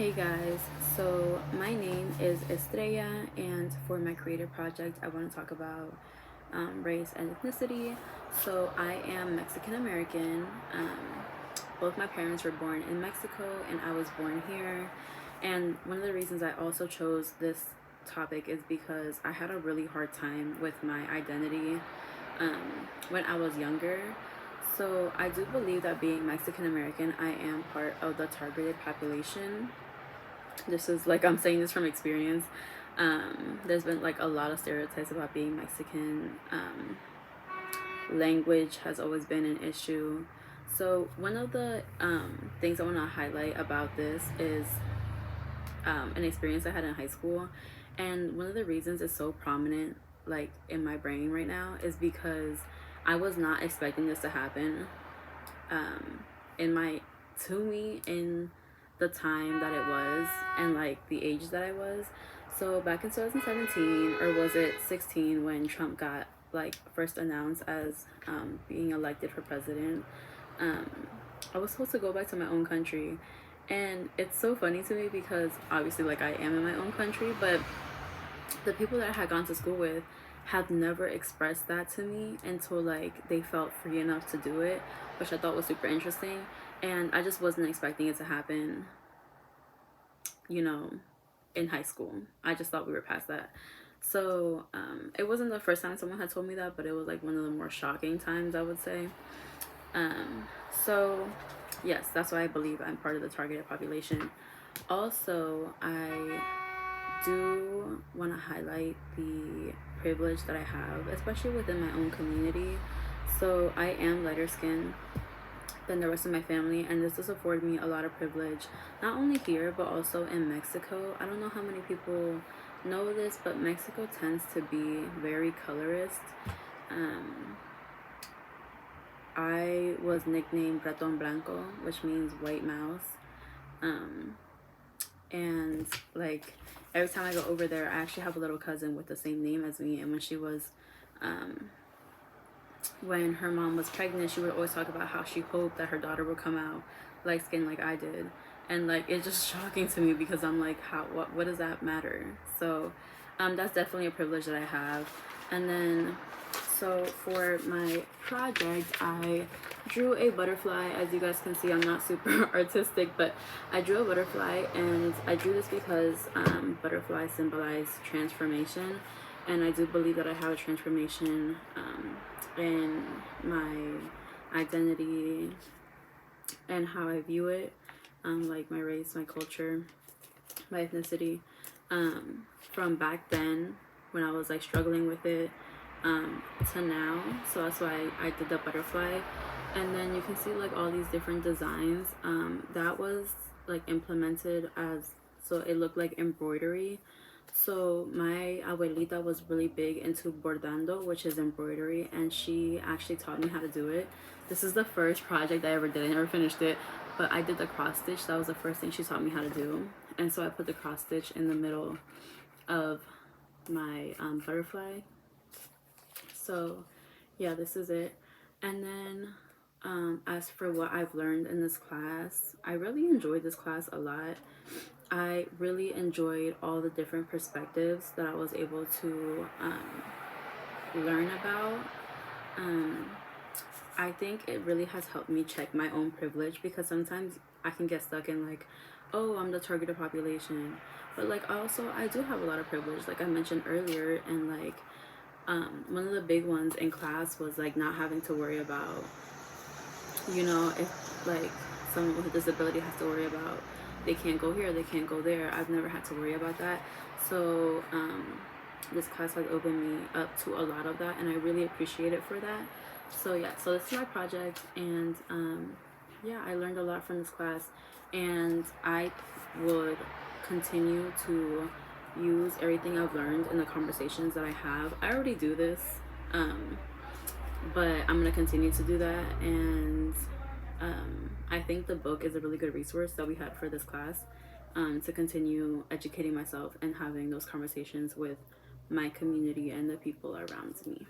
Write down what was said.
Hey guys, so my name is Estrella, and for my creative project, I want to talk about race and ethnicity. So I am Mexican American. Both my parents were born in Mexico, and I was born here. And one of the reasons I also chose this topic is because I had a really hard time with my identity when I was younger. So I do believe that being Mexican American, I am part of the targeted population. This is like I'm saying this from experience. There's been like a lot of stereotypes about being Mexican. Language has always been an issue. So one of the things I want to highlight about this is an experience I had in high school, and one of the reasons it's so prominent like in my brain right now is because I was not expecting this to happen in my to me in the time that it was and like the age that I was. So back in 2017, or was it 16, when Trump got like first announced as being elected for president, um, I was supposed to go back to my own country. And it's so funny to me because obviously like I am in my own country, but the people that I had gone to school with have never expressed that to me until like they felt free enough to do it, which I thought was super interesting. And I just wasn't expecting it to happen, you know, in high school. I just thought we were past that. So it wasn't the first time someone had told me that, but it was like one of the more shocking times, I would say. Um, so yes, that's why I believe I'm part of the targeted population. Also, I do want to highlight the privilege that I have, especially within my own community. So I am lighter skinned than the rest of my family, and this does afford me a lot of privilege, not only here but also in Mexico. I don't know how many people know this, but Mexico tends to be very colorist. Um, I was nicknamed Raton Blanco, which means white mouse. Um, and like every time I go over there, I actually have a little cousin with the same name as me, and um, when her mom was pregnant, she would always talk about how she hoped that her daughter would come out light skinned like I did. And like it's just shocking to me because I'm like, how what does that matter? So that's definitely a privilege that I have. And then so for my project, I drew a butterfly. As you guys can see, I'm not super artistic, but I drew a butterfly, and I drew this because butterflies symbolize transformation, and I do believe that I have a transformation in my identity and how I view it, like my race, my culture, my ethnicity, from back then when I was like struggling with it to now. So that's why I did the butterfly. And then you can see like all these different designs that was like implemented as, so it looked like embroidery. So my abuelita was really big into bordando, which is embroidery, and she actually taught me how to do it. This is the first project I ever did. I never finished it, but I did the cross stitch. That was the first thing she taught me how to do. And so I put the cross stitch in the middle of my butterfly. So yeah, this is it. And then as for what I've learned in this class, I really enjoyed this class a lot. I really enjoyed all the different perspectives that I was able to learn about. I think it really has helped me check my own privilege, because sometimes I can get stuck in like, oh, I'm the targeted population. But like also I do have a lot of privilege, like I mentioned earlier, and like one of the big ones in class was like not having to worry about, if like someone with a disability has to worry about they can't go here, they can't go there. I've never had to worry about that. So this class has opened me up to a lot of that, and I really appreciate it for that. So yeah, so this is my project, and yeah, I learned a lot from this class, and I would continue to use everything I've learned in the conversations that I have. I already do this, but I'm gonna continue to do that. And I think the book is a really good resource that we had for this class, to continue educating myself and having those conversations with my community and the people around me.